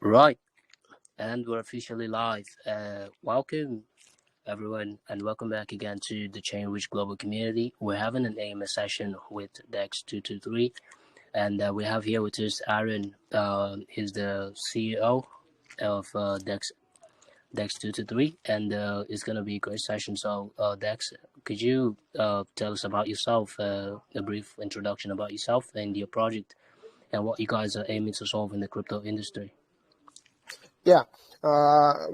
Right, and we're officially live. Welcome, everyone, and welcome back again to the Chainrich Global Community. We're having an AMA session with DEX223, and we have here with us Aaron. He's the CEO of DEX223, and it's going to be a great session. So, Dex, could you tell us about yourself, a brief introduction about yourself and your project, and what you guys are aiming to solve in the crypto industry? Yeah,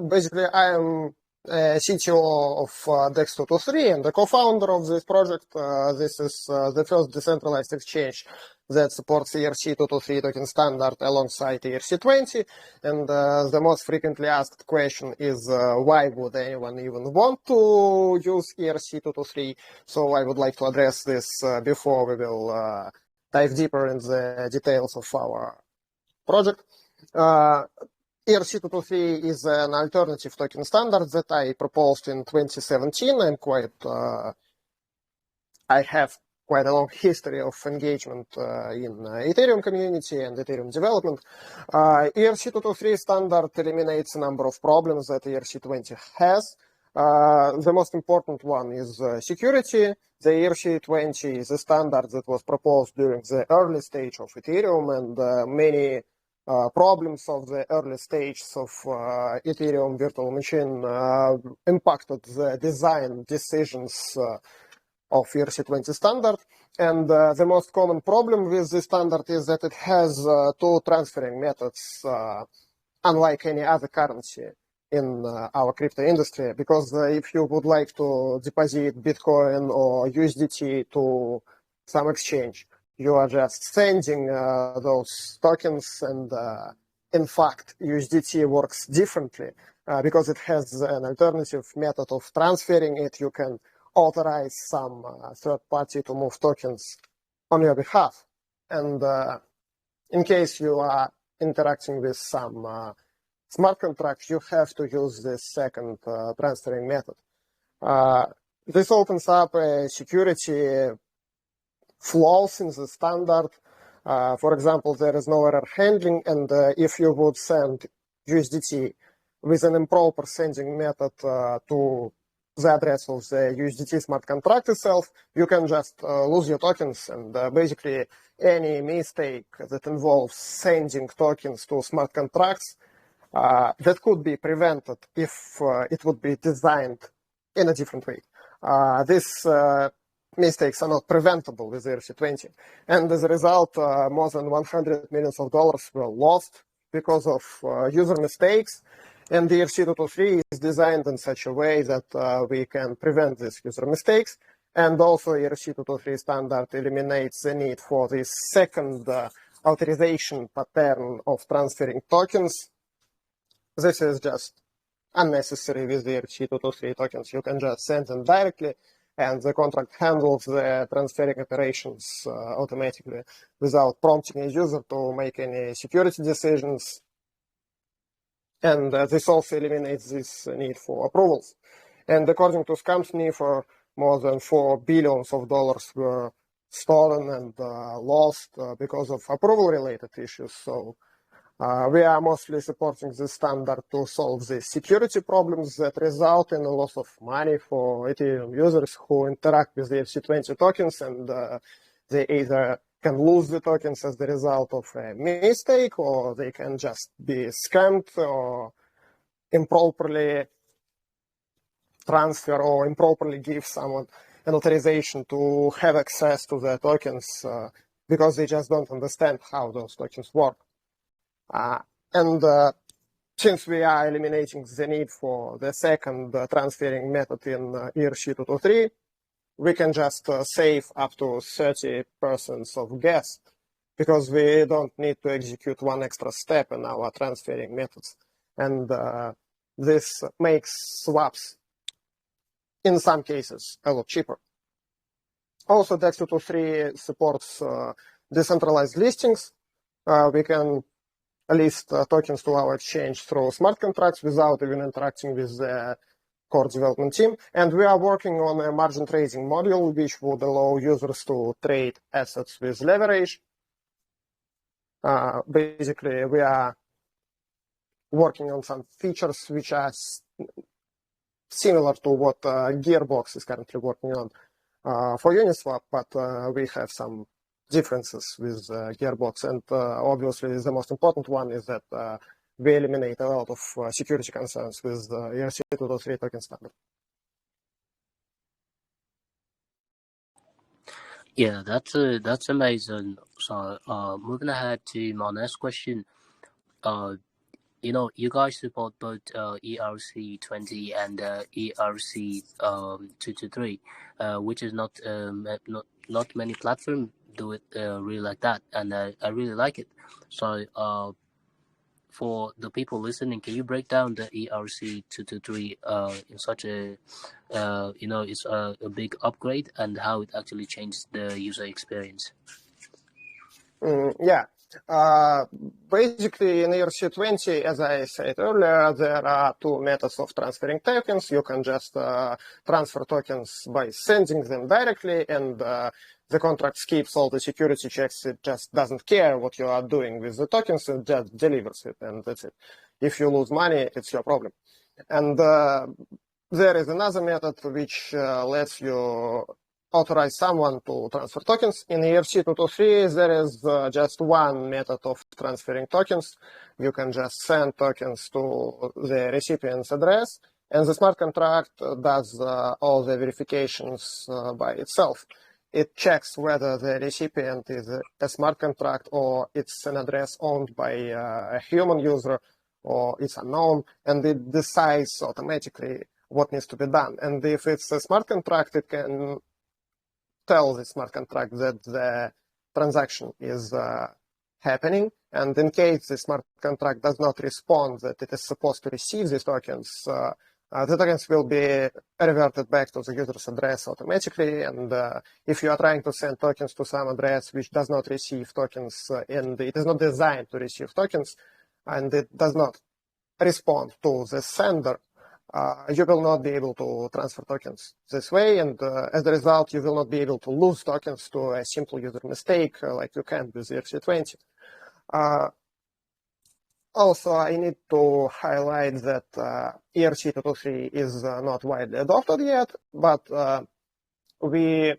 basically I am CTO of DEX223 and the co-founder of this project. This is the first decentralized exchange that supports ERC223 token standard alongside ERC20. And the most frequently asked question is why would anyone even want to use ERC223? So I would like to address this before we will dive deeper in the details of our project. ERC223 is an alternative token standard that I proposed in 2017. I have quite a long history of engagement in Ethereum community and Ethereum development. ERC223 standard eliminates a number of problems that ERC20 has. The most important one is security. The ERC20 is a standard that was proposed during the early stage of Ethereum, and many problems of the early stages of Ethereum virtual machine impacted the design decisions of ERC20 standard. And the most common problem with this standard is that it has two transferring methods, unlike any other currency in our crypto industry. Because if you would like to deposit Bitcoin or USDT to some exchange, you are just sending those tokens, and in fact, USDT works differently because it has an alternative method of transferring it. You can authorize some third party to move tokens on your behalf. And in case you are interacting with some smart contract, you have to use this second transferring method. This opens up a security flaws in the standard. For example, there is no error handling, and if you would send USDT with an improper sending method to the address of the USDT smart contract itself, you can just lose your tokens. And basically, any mistake that involves sending tokens to smart contracts that could be prevented if it would be designed in a different way. This mistakes are not preventable with ERC20. And as a result, more than $100 million were lost because of user mistakes. And the ERC223 is designed in such a way that we can prevent these user mistakes. And also ERC223 standard eliminates the need for this second authorization pattern of transferring tokens. This is just unnecessary with the ERC223 tokens. You can just send them directly, and the contract handles the transferring operations automatically without prompting a user to make any security decisions. And this also eliminates this need for approvals. And according to Scamsniffer, more than $4 billion were stolen and lost because of approval-related issues. So we are mostly supporting this standard to solve the security problems that result in a loss of money for Ethereum users who interact with the ERC20 tokens, and they either can lose the tokens as the result of a mistake, or they can just be scammed or improperly transfer or improperly give someone an authorization to have access to the tokens because they just don't understand how those tokens work. And since we are eliminating the need for the second transferring method in ERC223, we can just save up to 30% of gas because we don't need to execute one extra step in our transferring methods. And this makes swaps, in some cases, a lot cheaper. Also, DEX223 supports decentralized listings. We can list tokens to our exchange through smart contracts without even interacting with the core development team. And we are working on a margin trading module, which would allow users to trade assets with leverage. Basically, we are working on some features which are similar to what Gearbox is currently working on for Uniswap, but we have some differences with Gearbox, and obviously the most important one is that we eliminate a lot of security concerns with ERC-223 token standard. Yeah, that's amazing. So, moving ahead to my next question. You guys support both ERC20 and ERC 223, which is not many platforms do it really like that, and I really like it. So, for the people listening, can you break down the ERC 223 in such a it's a big upgrade, and how it actually changed the user experience? Yeah. Basically, in ERC20, as I said earlier, there are two methods of transferring tokens. You can just transfer tokens by sending them directly, and the contract skips all the security checks. It just doesn't care what you are doing with the tokens, it just delivers it, and that's it. If you lose money, it's your problem. And there is another method which lets you authorize someone to transfer tokens. In ERC-223, there is just one method of transferring tokens. You can just send tokens to the recipient's address, and the smart contract does all the verifications by itself. It checks whether the recipient is a smart contract or it's an address owned by a human user or it's unknown, and it decides automatically what needs to be done. And if it's a smart contract, it can tell the smart contract that the transaction is happening, and in case the smart contract does not respond that it is supposed to receive these tokens, the tokens will be reverted back to the user's address automatically. And if you are trying to send tokens to some address which does not receive tokens, and it is not designed to receive tokens, and it does not respond to the sender, you will not be able to transfer tokens this way, and as a result, you will not be able to lose tokens to a simple user mistake like you can with ERC20. Also, I need to highlight that ERC-223 is not widely adopted yet, but we,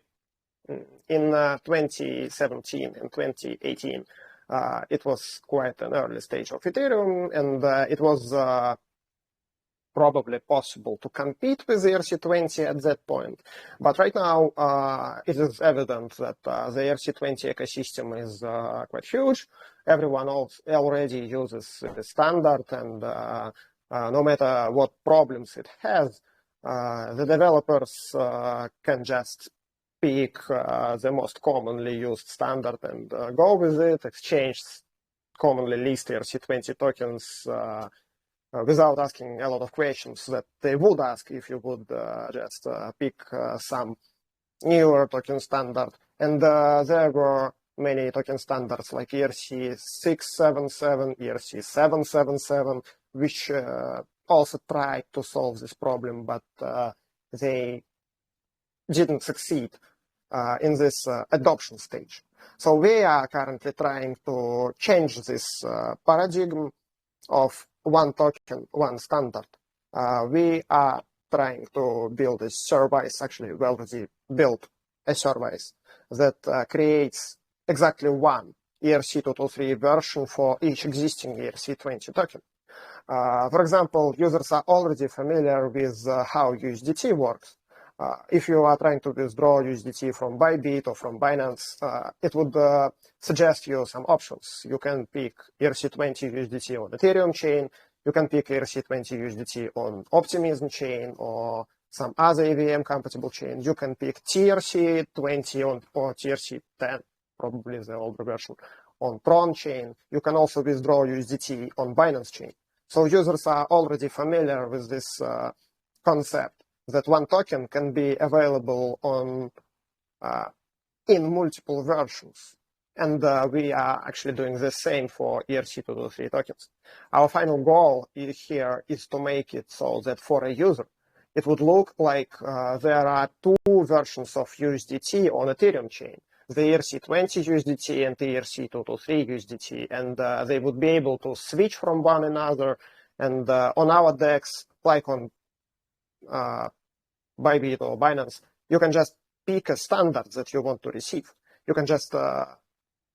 in 2017 and 2018, it was quite an early stage of Ethereum, and it was probably possible to compete with ERC20 at that point. But right now, it is evident that the ERC20 ecosystem is quite huge. Everyone already uses the standard, and no matter what problems it has, the developers can just pick the most commonly used standard and go with it, exchange commonly leased ERC20 tokens without asking a lot of questions that they would ask if you would just pick some newer token standard. And there were many token standards like ERC677, ERC777, which also tried to solve this problem, but they didn't succeed in this adoption stage. So we are currently trying to change this paradigm of one token, one standard. We are trying to build a service, actually we already built a service that creates exactly one ERC-223 version for each existing ERC20 token. For example, users are already familiar with how USDT works. If you are trying to withdraw USDT from Bybit or from Binance, it would suggest you some options. You can pick ERC20 USDT on Ethereum chain, you can pick ERC20 USDT on Optimism chain or some other EVM compatible chain. You can pick TRC20 or TRC10, probably the older version, on Tron chain. You can also withdraw USDT on Binance chain. So users are already familiar with this concept that one token can be available on in multiple versions. And we are actually doing the same for ERC-223 tokens. Our final goal here is to make it so that for a user, it would look like there are two versions of USDT on Ethereum chain, the ERC20 USDT and the ERC-223 USDT, and they would be able to switch from one another And on our DEX, like on Bybit or Binance, you can just pick a standard that you want to receive. You can just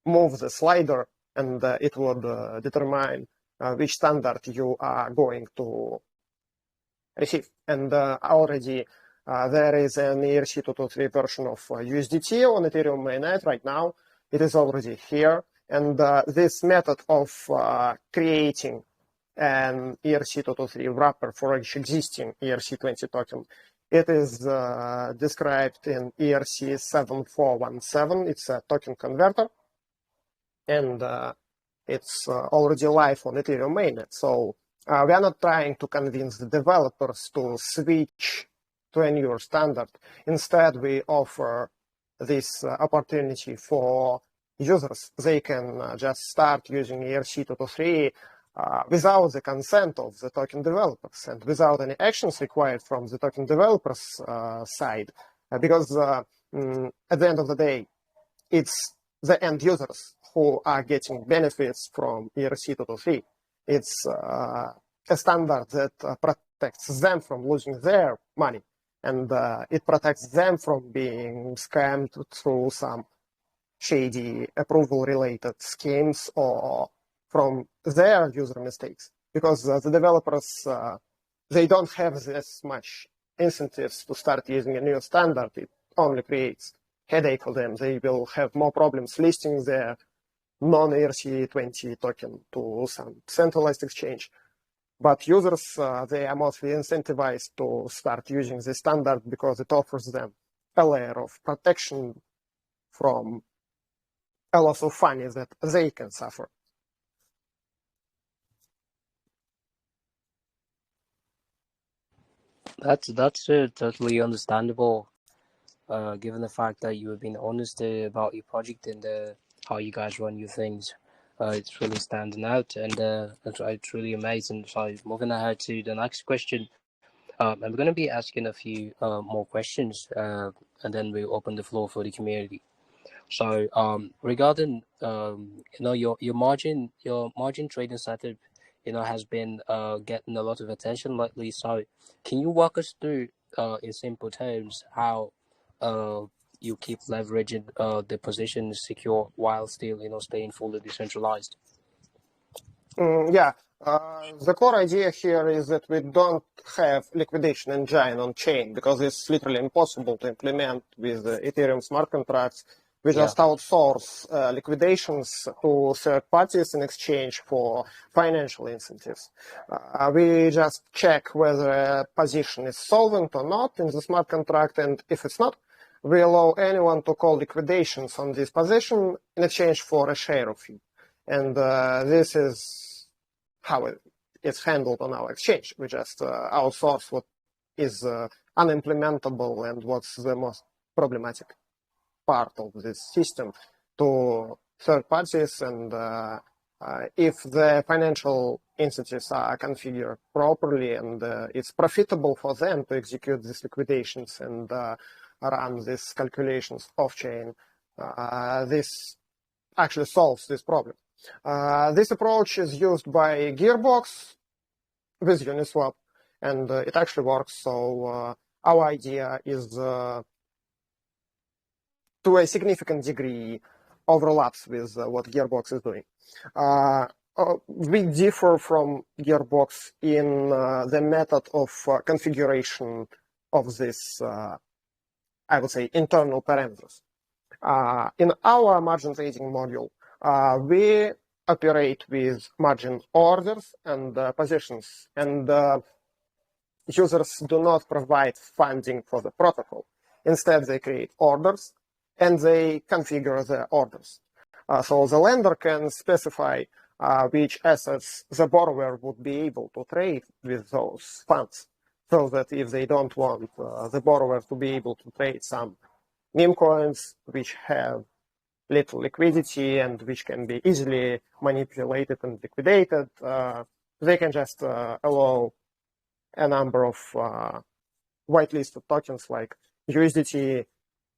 move the slider, and it would determine which standard you are going to receive. And already there is an ERC223 version of USDT on Ethereum mainnet right now. It is already here. And this method of creating an ERC223 wrapper for each existing ERC20 token, it is described in ERC7417. It's a token converter, and it's already live on Ethereum mainnet. So we are not trying to convince the developers to switch to a newer standard. Instead, we offer this opportunity for users. They can just start using ERC223 without the consent of the token developers and without any actions required from the token developers side, because at the end of the day, it's the end users who are getting benefits from ERC223. It's a standard that protects them from losing their money, and it protects them from being scammed through some shady approval-related schemes or from their user mistakes, because the developers, they don't have this much incentives to start using a new standard. It only creates headache for them. They will have more problems listing their non-ERC20 token to some centralized exchange. But users, they are mostly incentivized to start using the standard because it offers them a layer of protection from a loss of money that they can suffer. That's totally understandable, given the fact that you have been honest about your project and how you guys run your things. It's really standing out, and it's really amazing. So moving ahead to the next question, I'm going to be asking a few more questions, and then we'll open the floor for the community. So regarding your margin trading setup, has been getting a lot of attention lately. So can you walk us through in simple terms how you keep leveraging the positions secure while still staying fully decentralized? Yeah, the core idea here is that we don't have liquidation engine on chain because it's literally impossible to implement with Ethereum smart contracts. We just outsource liquidations to third parties in exchange for financial incentives. We just check whether a position is solvent or not in the smart contract, and if it's not, we allow anyone to call liquidations on this position in exchange for a share of it. And this is how it's handled on our exchange. We just outsource what is unimplementable and what's the most problematic part of this system to third parties. And if the financial incentives are configured properly and it's profitable for them to execute these liquidations and run these calculations off-chain, this actually solves this problem. This approach is used by Gearbox with Uniswap, and it actually works. So our idea is to a significant degree overlaps with what Gearbox is doing. We differ from Gearbox in the method of configuration of this, I would say, internal parameters. In our margin trading module, we operate with margin orders and positions, and users do not provide funding for the protocol. Instead, they create orders and they configure the orders. So the lender can specify which assets the borrower would be able to trade with those funds, so that if they don't want the borrower to be able to trade some meme coins which have little liquidity and which can be easily manipulated and liquidated, they can just allow a number of whitelisted tokens like USDT,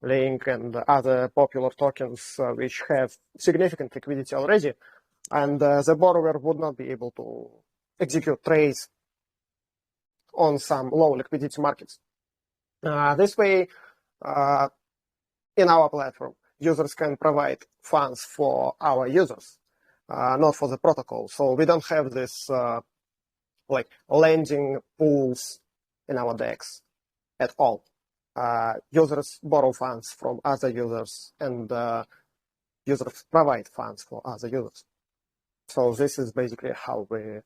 Link, and other popular tokens which have significant liquidity already, and the borrower would not be able to execute trades on some low liquidity markets. This way, in our platform, users can provide funds for our users, not for the protocol. So we don't have this like lending pools in our DEX at all. Users borrow funds from other users, and users provide funds for other users. So this is basically how we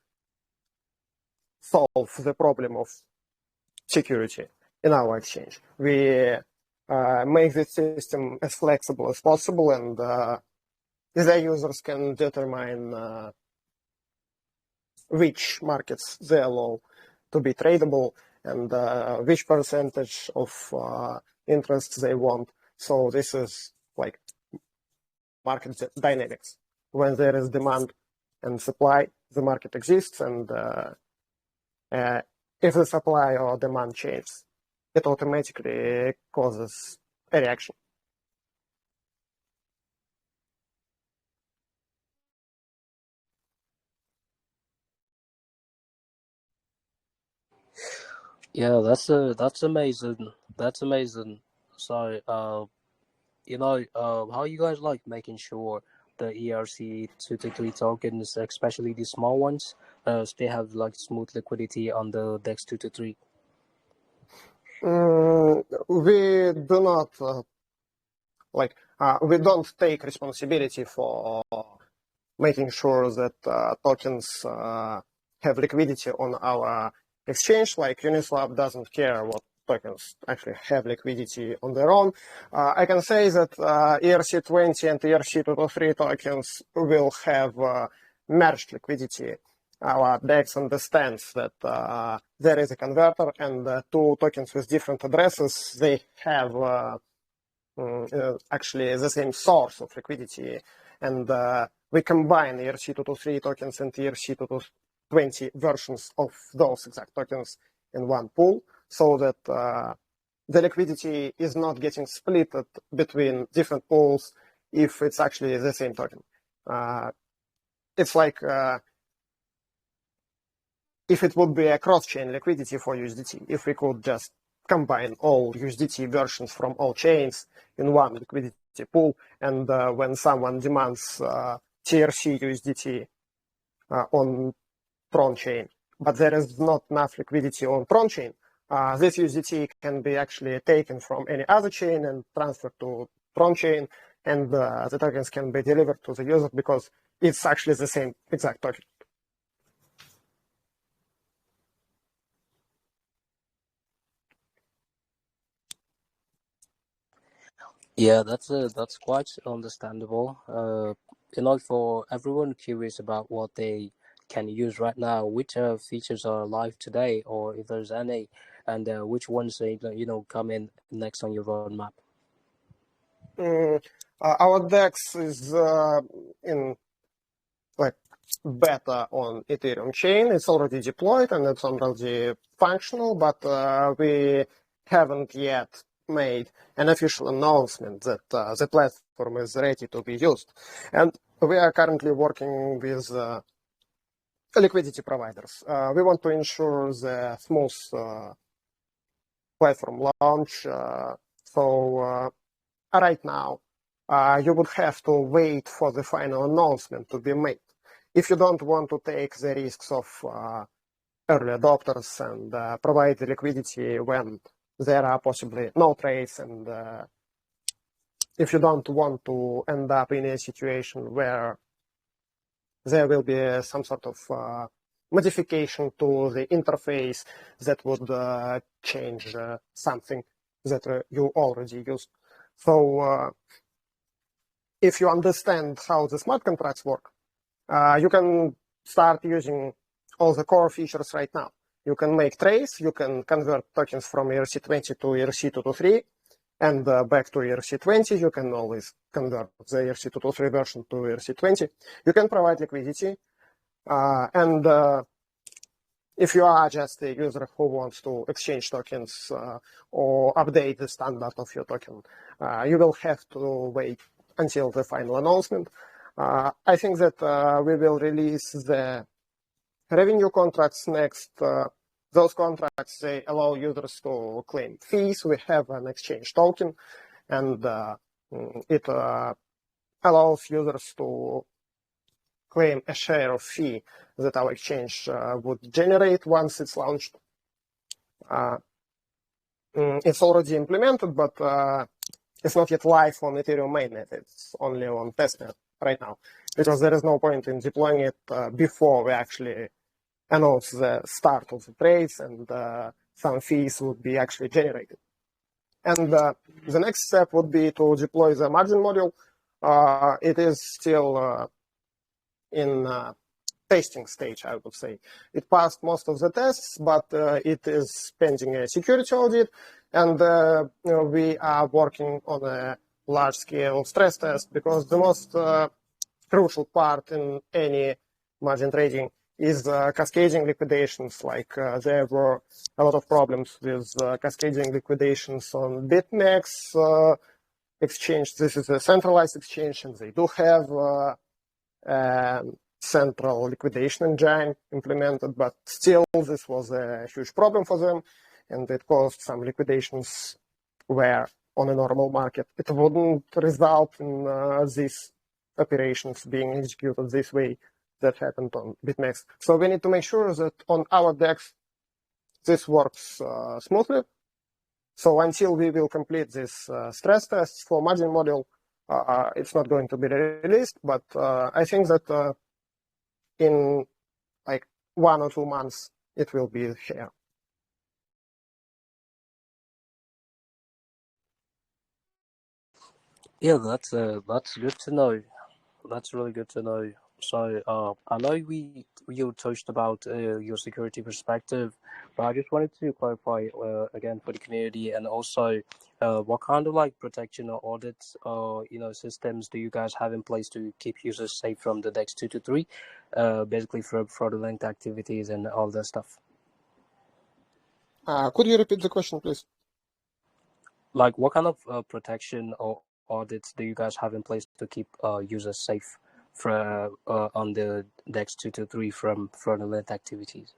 solve the problem of security in our exchange. We make the system as flexible as possible, and the users can determine which markets they allow to be tradable and which percentage of interest they want. So this is like market dynamics. When there is demand and supply, the market exists, and if the supply or demand changes, it automatically causes a reaction. Yeah, that's amazing. That's amazing. So, how you guys like making sure the ERC223 tokens, especially the small ones, they have like smooth liquidity on the DEX223? We do not we don't take responsibility for making sure that tokens have liquidity on our exchange. Like Uniswap doesn't care what tokens actually have liquidity on their own. I can say that ERC20 and ERC223 tokens will have merged liquidity. Our DEX understands that there is a converter, and two tokens with different addresses, they have actually the same source of liquidity, and we combine ERC223 tokens and ERC220 versions of those exact tokens in one pool, so that the liquidity is not getting split between different pools if it's actually the same token. It's like if it would be a cross-chain liquidity for USDT, if we could just combine all USDT versions from all chains in one liquidity pool, and when someone demands TRC USDT on Tron chain, but there is not enough liquidity on Tron chain, this USDT can be actually taken from any other chain and transferred to Tron chain, and the tokens can be delivered to the user because it's actually the same exact token. Yeah, that's quite understandable. For everyone curious about what they can use right now, which features are live today, or if there's any, and which ones come in next on your roadmap? Our DEX is in beta on Ethereum chain. It's already deployed and it's already functional, but we haven't yet made an official announcement that the platform is ready to be used. And we are currently working with liquidity providers. We want to ensure the smooth platform launch. So right now, you would have to wait for the final announcement to be made. If you don't want to take the risks of early adopters and provide the liquidity when there are possibly no trades, and if you don't want to end up in a situation where there will be some sort of modification to the interface that would change something that you already use. So if you understand how the smart contracts work, you can start using all the core features right now. You can make trades, you can convert tokens from ERC20 to ERC223 and back to ERC20. You can always convert the ERC223 version to ERC20. You can provide liquidity. And if you are just a user who wants to exchange tokens or update the standard of your token, you will have to wait until the final announcement. I think that we will release the revenue contracts next. Those contracts, they allow users to claim fees. We have an exchange token, and it allows users to claim a share of fee that our exchange would generate once it's launched. It's already implemented, but it's not yet live on Ethereum mainnet. It's only on testnet right now, because there is no point in deploying it before we actually announce the start of the trades and some fees would be actually generated. And the next step would be to deploy the margin module. It is still in testing stage, I would say. It passed most of the tests, but it is pending a security audit, and we are working on a large-scale stress test, because the most crucial part in any margin trading is cascading liquidations. Like there were a lot of problems with cascading liquidations on BitMEX exchange. This is a centralized exchange, and they do have central liquidation engine implemented, but still this was a huge problem for them, and it caused some liquidations where on a normal market it wouldn't result in these operations being executed this way that happened on BitMEX. So we need to make sure that on our DEX this works smoothly. So until we will complete this stress tests for margin module, it's not going to be released, but I think that in like 1 or 2 months, it will be here. Yeah, that's good to know. That's really good to know. So I know you touched about your security perspective, but I just wanted to clarify again for the community, and also what kind of like protection or audits or systems do you guys have in place to keep users safe from the DEX223, basically for fraudulent activities and all that stuff? Could you repeat the question, please? Like, what kind of protection or audits do you guys have in place to keep users safe for on the DEX223 from fraudulent activities,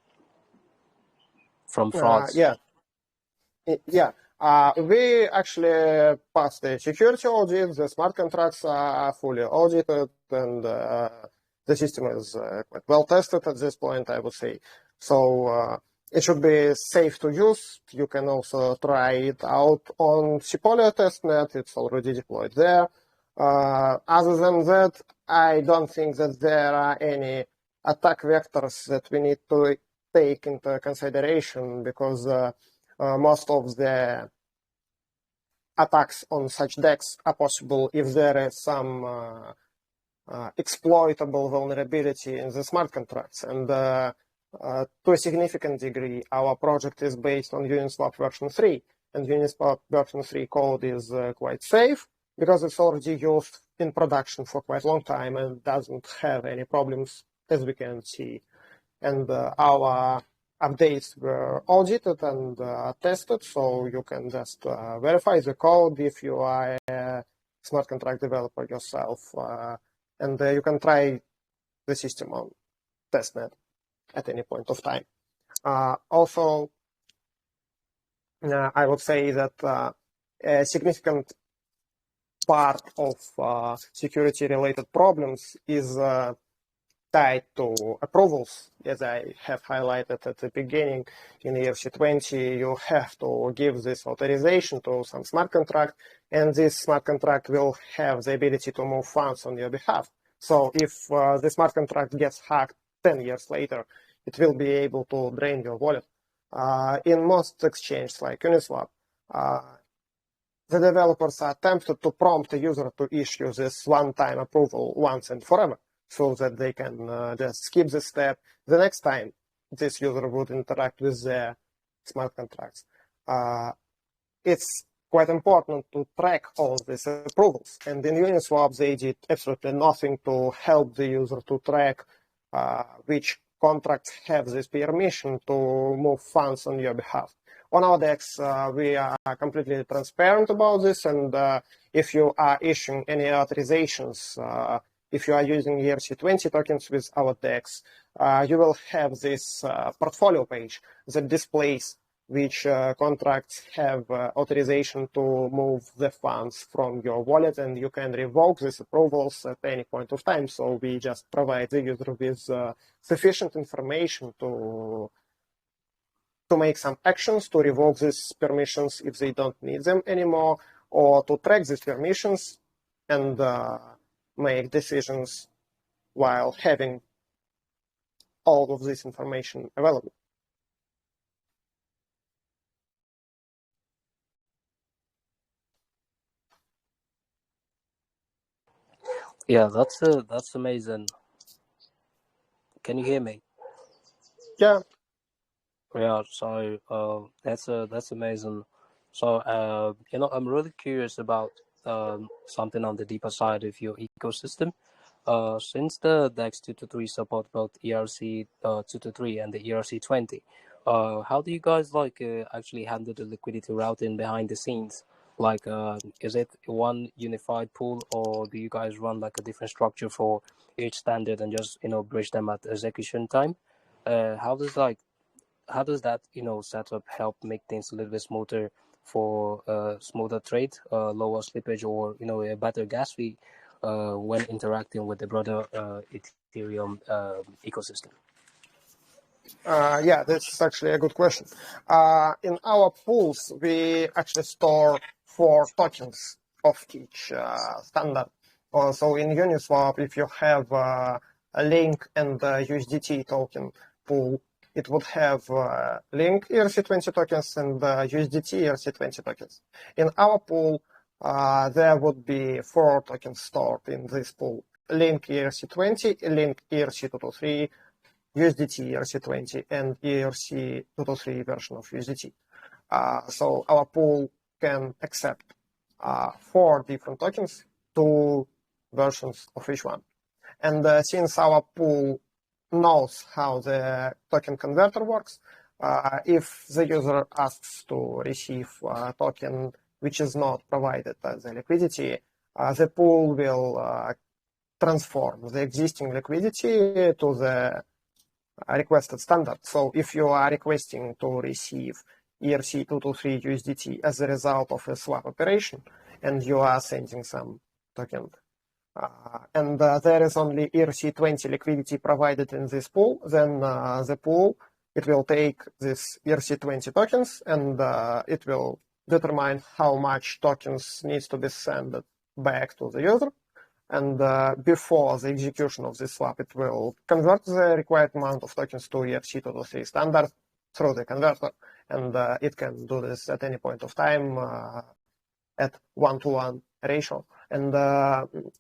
from frauds? Yeah. We actually passed the security audit. The smart contracts are fully audited, and the system is quite well tested at this point, I would say. So it should be safe to use. You can also try it out on Sepolia testnet. It's already deployed there. Other than that, I don't think that there are any attack vectors that we need to take into consideration, because most of the attacks on such DEX are possible if there is some exploitable vulnerability in the smart contracts. And to a significant degree, our project is based on Uniswap version 3. And Uniswap version 3 code is quite safe, because it's already used in production for quite a long time and doesn't have any problems, as we can see. And our updates were audited and tested, so you can just verify the code if you are a smart contract developer yourself, and you can try the system on testnet at any point of time. Also, I would say that a significant part of security-related problems is tied to approvals. As I have highlighted at the beginning, in ERC20, you have to give this authorization to some smart contract, and this smart contract will have the ability to move funds on your behalf. So if the smart contract gets hacked 10 years later, it will be able to drain your wallet. In most exchanges like Uniswap, the developers are tempted to prompt the user to issue this one-time approval once and forever, so that they can just skip this step the next time this user would interact with the smart contracts. It's quite important to track all these approvals. And in Uniswap, they did absolutely nothing to help the user to track which contracts have this permission to move funds on your behalf. On our DEX, we are completely transparent about this, and if you are issuing any authorizations if you are using ERC20 tokens with our DEX, you will have this portfolio page that displays which contracts have authorization to move the funds from your wallet, and you can revoke these approvals at any point of time. So we just provide the user with sufficient information to make some actions, to revoke these permissions if they don't need them anymore, or to track these permissions and make decisions while having all of this information available. Yeah, that's amazing. Can you hear me? Yeah. Yeah, so that's amazing. So I'm really curious about something on the deeper side of your ecosystem. Since the DEX223 support both ERC223 and the ERC20, how do you guys actually handle the liquidity routing behind the scenes? Like, is it one unified pool, or do you guys run like a different structure for each standard and just bridge them at execution time? How does that setup help make things a little bit smoother for smoother trade, lower slippage, or a better gas fee when interacting with the broader Ethereum ecosystem? Yeah, that's actually a good question. In our pools, we actually store 4 tokens of each standard. So in Uniswap, if you have a Link and USDT token pool, it would have Link ERC20 tokens and USDT ERC20 tokens. In our pool, there would be 4 tokens stored in this pool: Link ERC20, Link ERC223, USDT ERC20, and ERC223 version of USDT. So our pool can accept 4 different tokens, 2 versions of each one. And since our pool knows how the token converter works, if the user asks to receive a token which is not provided as a liquidity, the pool will transform the existing liquidity to the requested standard. So if you are requesting to receive ERC223 USDT as a result of a swap operation, and you are sending some token, and there is only ERC20 liquidity provided in this pool, then the pool, it will take this ERC20 tokens, and it will determine how much tokens needs to be sent back to the user. And before the execution of this swap, it will convert the required amount of tokens to ERC223 standard through the converter. And it can do this at any point of time at 1-to-1 ratio. And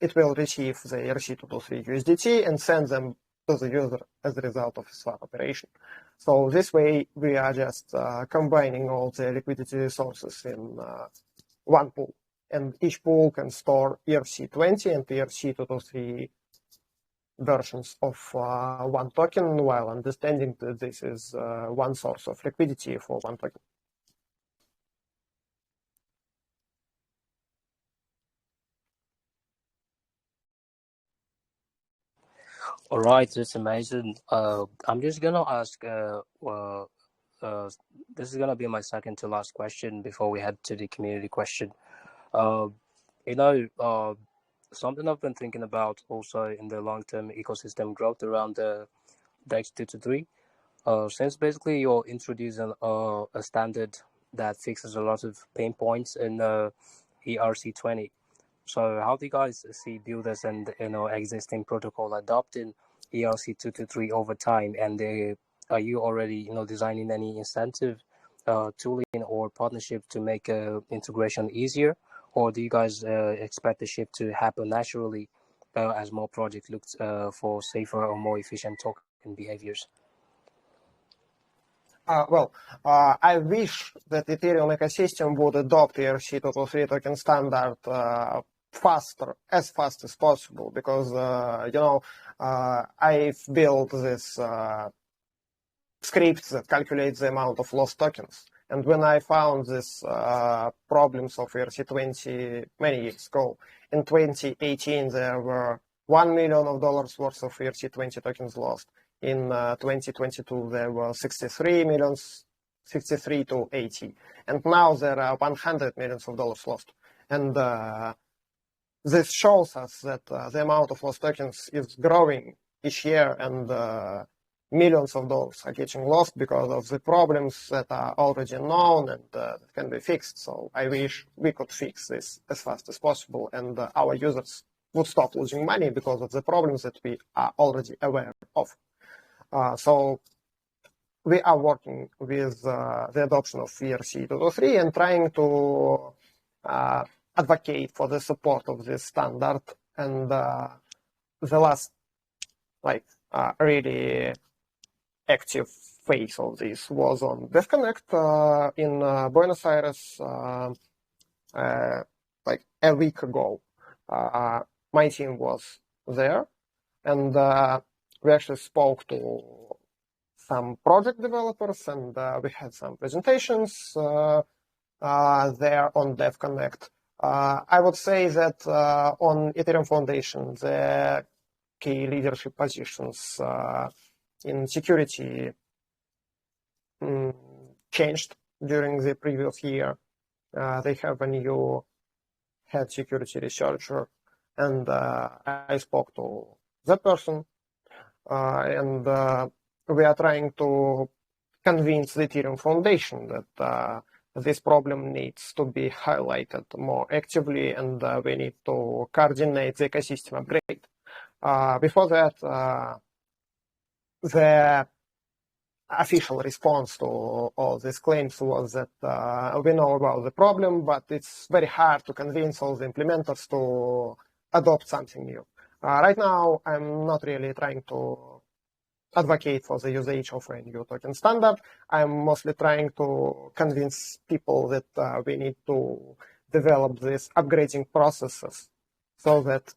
it will receive the ERC223 USDT and send them to the user as a result of a swap operation. So this way, we are just combining all the liquidity sources in one pool. And each pool can store ERC20 and ERC223 versions of one token, while understanding that this is one source of liquidity for one token. All right, that's amazing. I'm just gonna ask. This is gonna be my second to last question before we head to the community question. Uh, something I've been thinking about also in the long-term ecosystem growth around the DEX223. Since basically you're introducing a standard that fixes a lot of pain points in ERC20. So how do you guys see builders and existing protocol adopting ERC223 over time? And are you already designing any incentive tooling or partnership to make integration easier, or do you guys expect the shift to happen naturally as more projects look for safer or more efficient token behaviors? Well, I wish that Ethereum ecosystem would adopt ERC223 token standard as fast as possible, because I've built this script that calculates the amount of lost tokens. And when I found this problems of ERC20 many years ago, in 2018 there were $1 million worth of ERC20 tokens lost. In 2022, there were 63 millions, 63 to 80. And now there are $100 million lost. And this shows us that the amount of lost tokens is growing each year, and millions of dollars are getting lost because of the problems that are already known and can be fixed. So I wish we could fix this as fast as possible, and our users would stop losing money because of the problems that we are already aware of. So we are working with the adoption of ERC223 and trying to advocate for the support of this standard. And the last really active phase of this was on DEX223 in Buenos Aires a week ago. My team was there, and we actually spoke to some project developers, and we had some presentations there on DEX223. I would say that on Ethereum Foundation, the key leadership positions in security changed during the previous year. They have a new head security researcher, and I spoke to that person, and we are trying to convince the Ethereum Foundation that this problem needs to be highlighted more actively, and we need to coordinate the ecosystem upgrade. Before that, the official response to all these claims was that we know about the problem, but it's very hard to convince all the implementers to adopt something new. Right now, I'm not really trying to advocate for the usage of a new token standard. I'm mostly trying to convince people that we need to develop these upgrading processes so that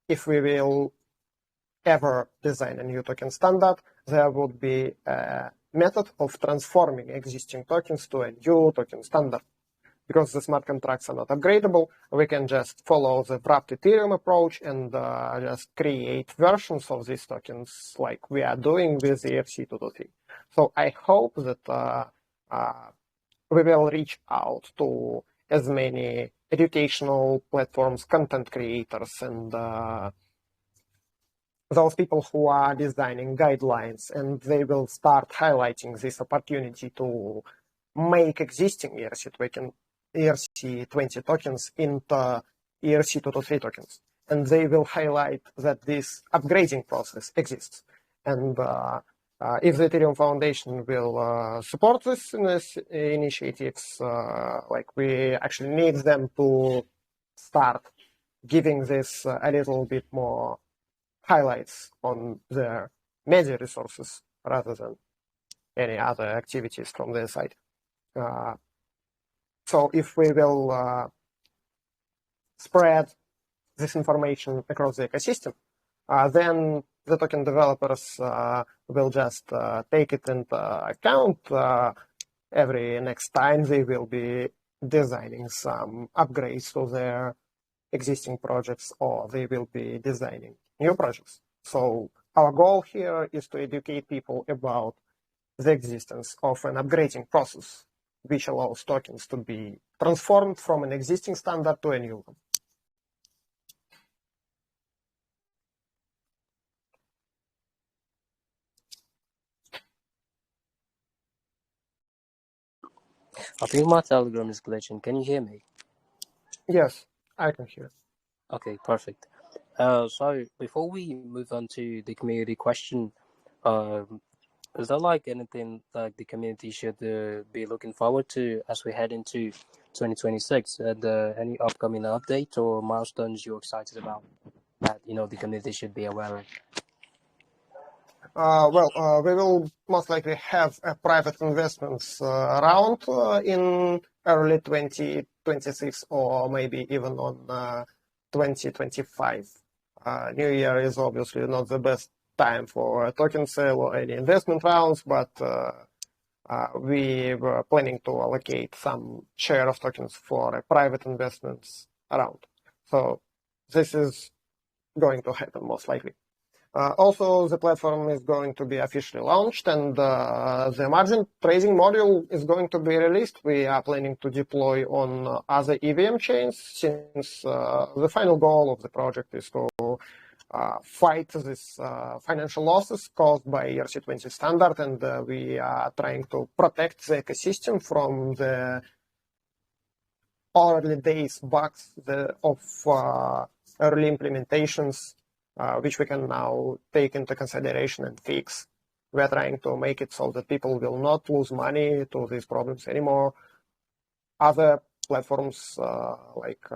if we will ever design a new token standard, there would be a method of transforming existing tokens to a new token standard. Because the smart contracts are not upgradable, we can just follow the wrapped Ethereum approach and just create versions of these tokens like we are doing with the ERC223. So I hope that we will reach out to as many educational platforms, content creators, and those people who are designing guidelines, and they will start highlighting this opportunity to make existing ERC20 tokens into ERC223 tokens. And they will highlight that this upgrading process exists. And if the Ethereum Foundation will support this initiatives, we actually need them to start giving this a little bit more highlights on their media resources rather than any other activities from their side. So if we will spread this information across the ecosystem, then the token developers will just take it into account every next time they will be designing some upgrades to their existing projects, or they will be designing new projects. So our goal here is to educate people about the existence of an upgrading process which allows tokens to be transformed from an existing standard to a new one. I think my Telegram is glitching. Can you hear me? Yes, I can hear. Okay, perfect. So before we move on to the community question, is there anything the community should be looking forward to as we head into 2026? And any upcoming updates or milestones you're excited about that the community should be aware of? We will most likely have a private investments round in early 2026, or maybe even on 2025. New Year is obviously not the best time for a token sale or any investment rounds, but we were planning to allocate some share of tokens for a private investments round. So this is going to happen most likely. Also, the platform is going to be officially launched, and the margin trading module is going to be released. We are planning to deploy on other EVM chains, since the final goal of the project is to fight this financial losses caused by ERC20 standard, and we are trying to protect the ecosystem from the early days bugs of early implementations, which we can now take into consideration and fix. We're trying to make it so that people will not lose money to these problems anymore. Other platforms like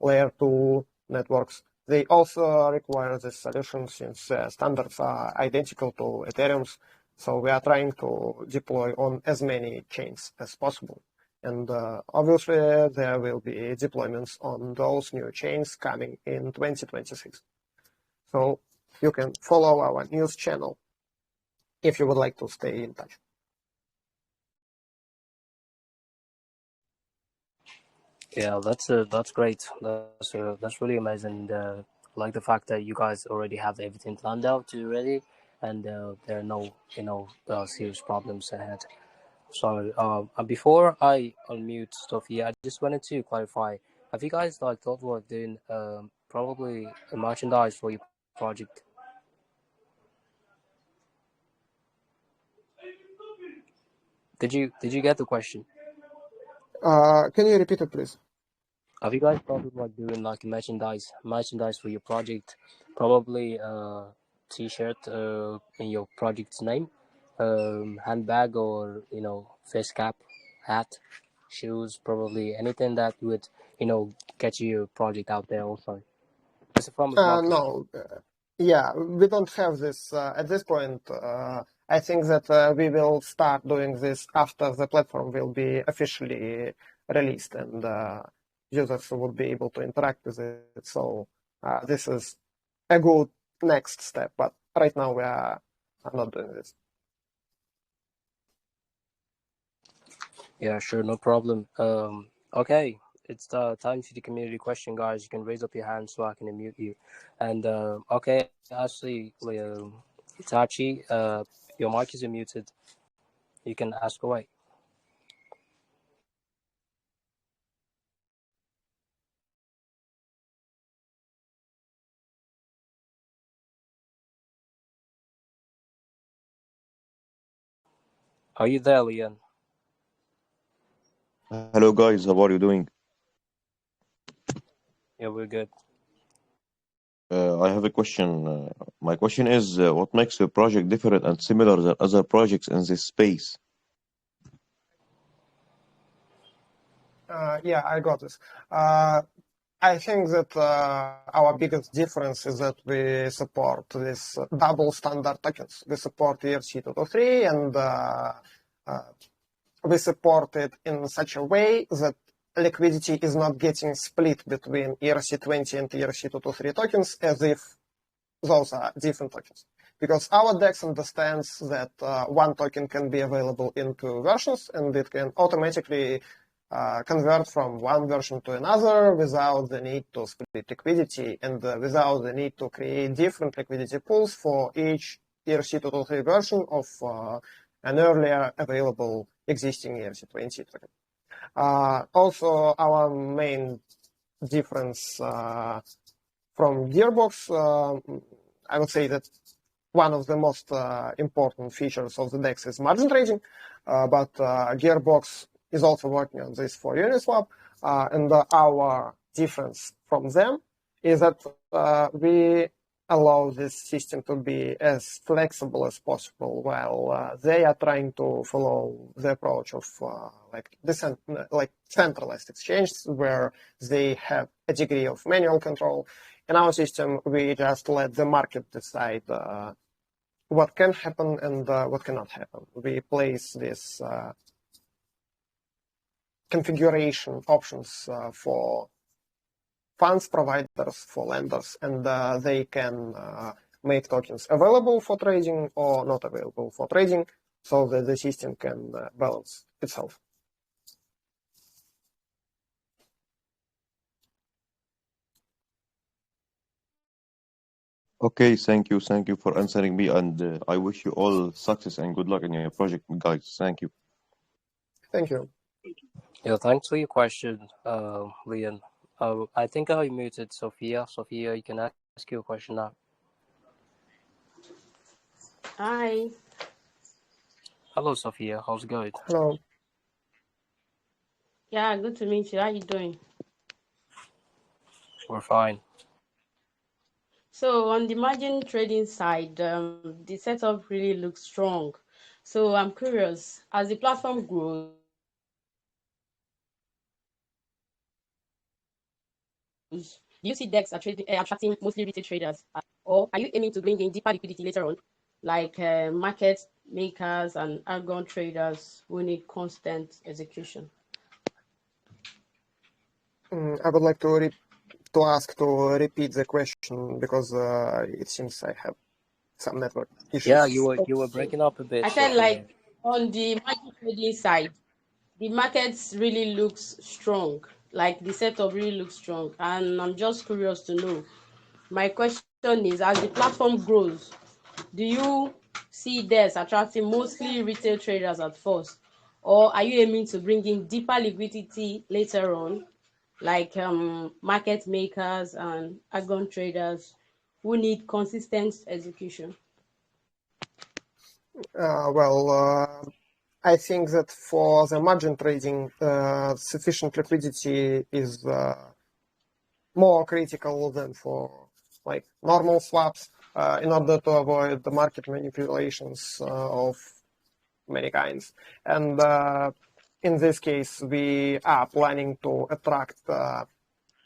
layer 2 networks, they also require this solution, since standards are identical to Ethereum's. So we are trying to deploy on as many chains as possible. And obviously, there will be deployments on those new chains coming in 2026. So you can follow our news channel if you would like to stay in touch. Yeah, that's great. That's really amazing. Like the fact that you guys already have everything planned out already, and there are no serious problems ahead. So before I unmute stuff here, I just wanted to clarify. Have you guys like thought about doing probably a merchandise for your project? Did you get the question? Can you repeat it, please? Have you guys thought about doing like merchandise for your project? Probably t-shirt in your project's name, handbag, or face cap, hat, shoes, probably anything that would get your project out there also. It's a form of marketing. No, yeah, we don't have this at this point. I think that we will start doing this after the platform will be officially released, and users will be able to interact with it. So this is a good next step, but right now we are not doing this. Yeah, sure, no problem. Okay, it's time for the community question, guys. You can raise up your hand so I can unmute you. And okay, Ashley, Itachi, your mic is unmuted. You can ask away. Are you there, Leon? Hello guys, how are you doing? Yeah, we're good. I have a question. My question is, what makes your project different and similar than other projects in this space? Yeah, I got this. I think that our biggest difference is that we support this double standard tokens. We support ERC223, and we support it in such a way that liquidity is not getting split between ERC20 and ERC223 tokens as if those are different tokens. Because our DEX understands that one token can be available in two versions, and it can automatically convert from one version to another without the need to split liquidity and without the need to create different liquidity pools for each ERC223 version of an earlier available existing ERC20 token. Also, our main difference from Gearbox, I would say that one of the most important features of the DEX is margin trading, but Gearbox is also working on this for Uniswap, and our difference from them is that we allow this system to be as flexible as possible, while they are trying to follow the approach of like centralized exchanges, where they have a degree of manual control. In our system, we just let the market decide what can happen and what cannot happen. We place this configuration options for funds providers, for lenders, and they can make tokens available for trading or not available for trading, so that the system can balance itself. Okay, thank you for answering me, and I wish you all success and good luck in your project, guys. Thank you. Thank you. Yeah, thanks for your question, Leon. I think I muted Sophia. Sophia, you can ask your question now. Hi. Hello, Sophia. How's it going? Hello. Yeah, good to meet you. How you doing? We're fine. So on the margin trading side, the setup really looks strong. So I'm curious, as the platform grows, do you see DEX attracting mostly retail traders, or are you aiming to bring in deeper liquidity later on, like market makers and algo traders who need constant execution? I would like to ask to repeat the question because it seems I have some network issues. Yeah, you were breaking up a bit, I said, Sophia. like, on the margin trading side, the markets really looks strong. Like the setup really looks strong, and I'm just curious to know. My question is, as the platform grows, do you see this attracting mostly retail traders at first, or are you aiming to bring in deeper liquidity later on, like market makers and algo traders who need consistent execution? I think that for the margin trading, sufficient liquidity is more critical than for like normal swaps in order to avoid the market manipulations of many kinds. And in this case, we are planning to attract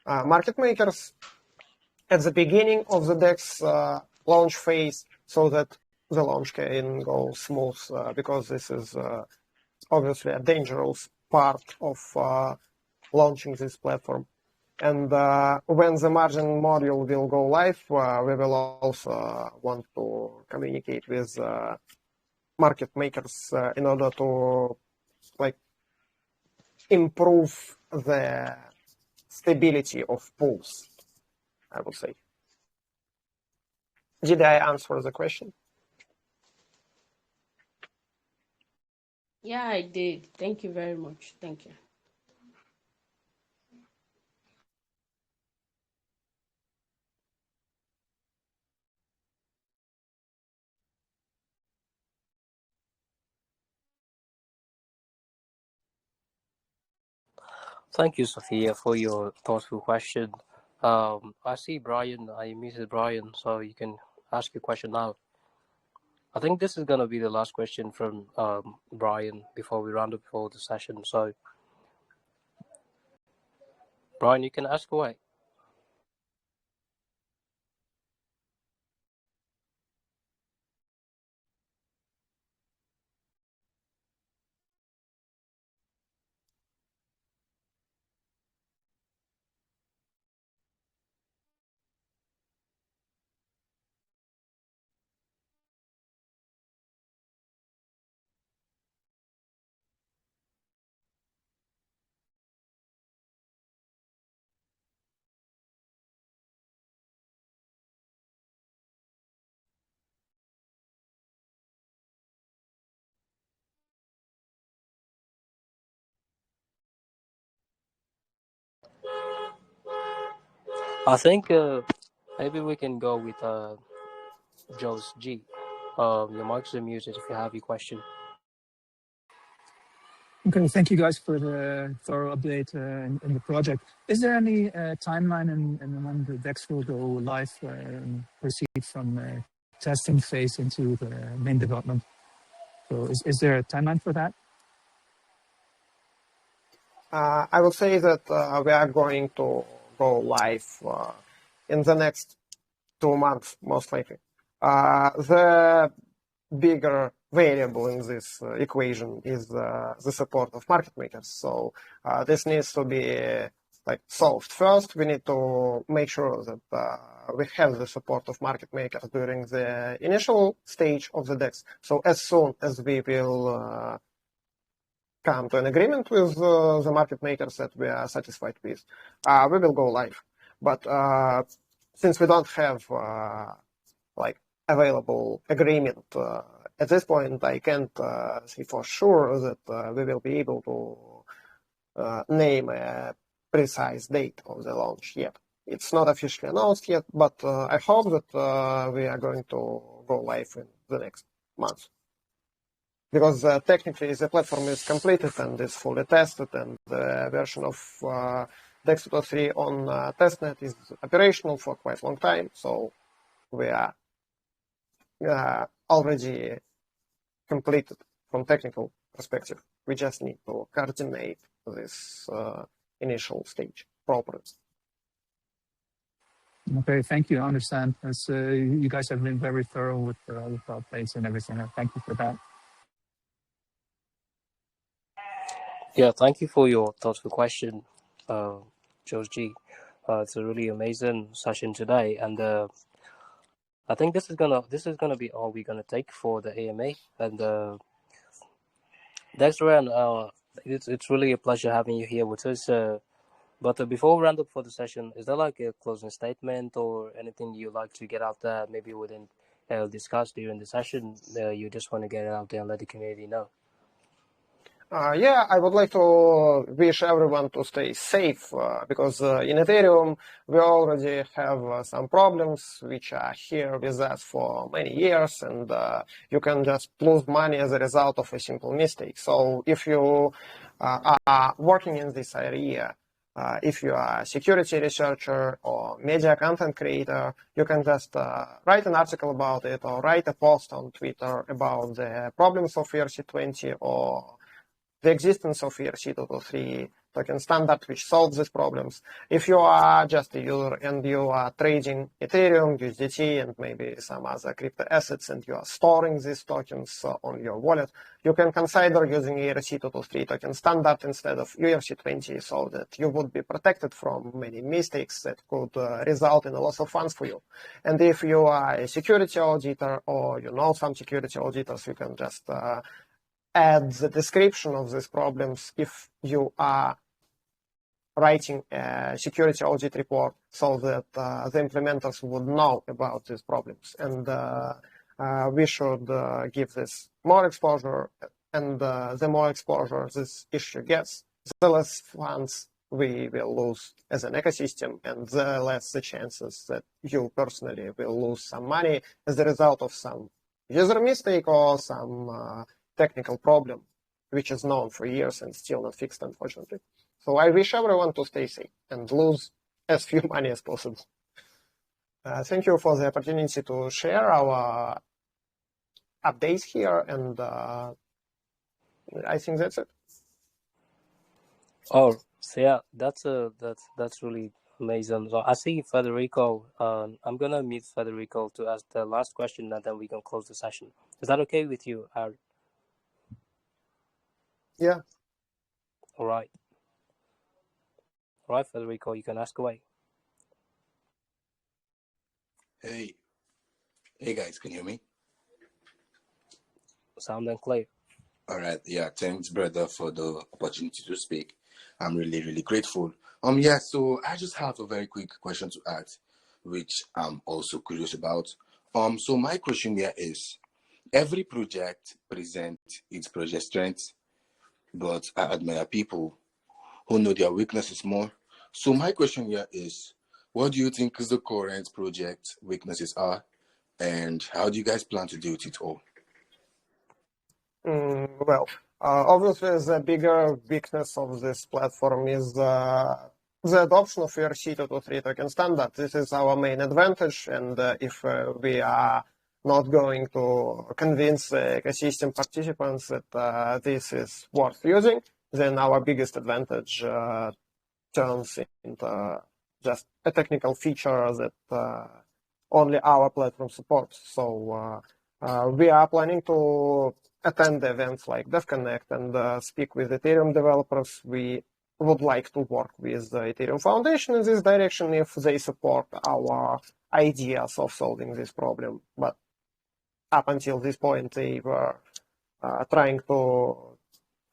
market makers at the beginning of the DEX launch phase so that the launch can go smooth because this is obviously a dangerous part of launching this platform. And when the margin module will go live, we will also want to communicate with market makers in order to like improve the stability of pools, I would say. Did I answer the question? Yeah, I did. Thank you very much. Thank you. Thank you, Sophia, for your thoughtful question. I see Brian. I muted Brian, so you can ask your question now. I think this is gonna be the last question from Brian before we round up for the session. So, Brian, you can ask away. I think maybe we can go with Joe's G. Your mic's muted if you have your question. Okay, thank you guys for the thorough update in the project. Is there any timeline in when the DEX will go live and proceed from testing phase into the main development? So is there a timeline for that? I will say that we are going to go live in the next 2 months, most likely. The bigger variable in this equation is the support of market makers. So this needs to be like solved. First, we need to make sure that we have the support of market makers during the initial stage of the DEX. So as soon as we will come to an agreement with the market makers that we are satisfied with, we will go live. But since we don't have like available agreement. At this point, I can't say for sure that we will be able to name a precise date of the launch yet. It's not officially announced yet, but I hope that we are going to go live in the next month. Because technically the platform is completed and is fully tested, and the version of DEX223 on testnet is operational for quite a long time, so we are already completed from technical perspective. We just need to coordinate this initial stage properly. Okay, thank you. I understand. As you guys have been very thorough with updates and everything. Thank you for that. Yeah, thank you for your thoughtful question, George G. It's a really amazing session today, and I think this is gonna be all we're gonna take for the AMA. And Dexter, and it's really a pleasure having you here with us. But before we round up for the session, is there like a closing statement or anything you'd like to get out there? Maybe we didn't discuss during the session. You just want to get it out there and let the community know. Yeah, I would like to wish everyone to stay safe because in Ethereum we already have some problems which are here with us for many years, and you can just lose money as a result of a simple mistake. So if you are working in this area, if you are a security researcher or media content creator, you can just write an article about it or write a post on Twitter about the problems of ERC20 or the existence of ERC223 token standard which solves these problems. If you are just a user and you are trading Ethereum, USDT, and maybe some other crypto assets, and you are storing these tokens on your wallet, you can consider using ERC223 token standard instead of ERC20 so that you would be protected from many mistakes that could result in a loss of funds for you. And if you are a security auditor or you know some security auditors, you can just add the description of these problems if you are writing a security audit report so that the implementers would know about these problems. And we should give this more exposure, and the more exposure this issue gets, the less funds we will lose as an ecosystem, and the less the chances that you personally will lose some money as a result of some user mistake or some technical problem, which is known for years and still not fixed, unfortunately. So I wish everyone to stay safe and lose as few money as possible. Thank you for the opportunity to share our updates here, and I think that's it. Oh, so yeah, that's really amazing. So I see Federico. I'm gonna mute Federico to ask the last question, and then we can close the session. Is that okay with you, Aaron? Yeah. All right. All right, Federico, you can ask away. Hey guys, can you hear me? Sound and clear. All right, yeah, thanks, brother, for the opportunity to speak. I'm really, really grateful. Yeah, so I just have a very quick question to ask, which I'm also curious about. So my question here is, every project presents its project strengths, but I admire people who know their weaknesses more. So my question here is, what do you think is the current project weaknesses are, and how do you guys plan to deal with it all? Well, obviously the bigger weakness of this platform is the adoption of ERC223 token standard. This is our main advantage, and if we are not going to convince the ecosystem participants that this is worth using, then our biggest advantage turns into just a technical feature that only our platform supports. So we are planning to attend events like DevConnect and speak with Ethereum developers. We would like to work with the Ethereum Foundation in this direction if they support our ideas of solving this problem. But up until this point, they were trying to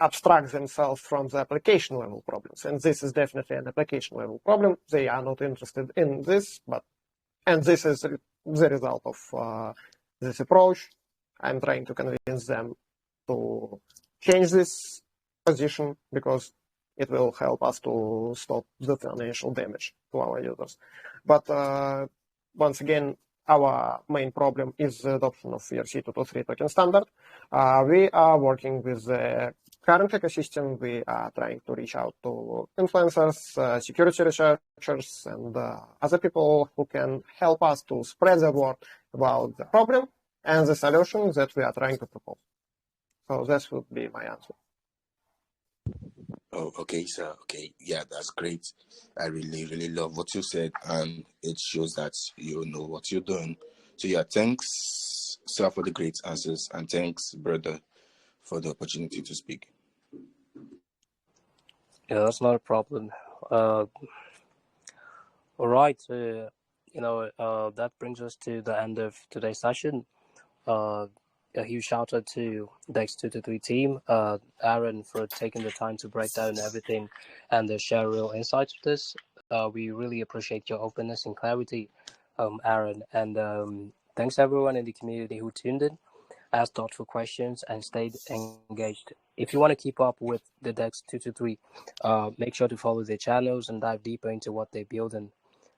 abstract themselves from the application level problems. And this is definitely an application level problem. They are not interested in this, and this is the result of this approach. I'm trying to convince them to change this position because it will help us to stop the financial damage to our users. But once again, our main problem is the adoption of ERC-223 token standard. We are working with the current ecosystem. We are trying to reach out to influencers, security researchers, and other people who can help us to spread the word about the problem and the solution that we are trying to propose. So that would be my answer. Oh, okay, sir. Okay, yeah, that's great. I really, really love what you said, and it shows that you know what you're doing. So, yeah, thanks, sir, for the great answers, and thanks, brother, for the opportunity to speak. Yeah, that's not a problem. All right. That brings us to the end of today's session. A huge shout out to the DEX223 team, Aaron, for taking the time to break down everything and share real insights with us. We really appreciate your openness and clarity, Aaron. And thanks everyone in the community who tuned in, asked thoughtful questions, and stayed engaged. If you want to keep up with the DEX223, make sure to follow their channels and dive deeper into what they're building.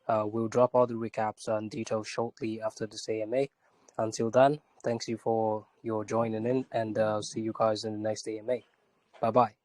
We'll drop all the recaps and details shortly after this AMA. Until then, thanks you for your joining in, and see you guys in the next AMA. Bye bye.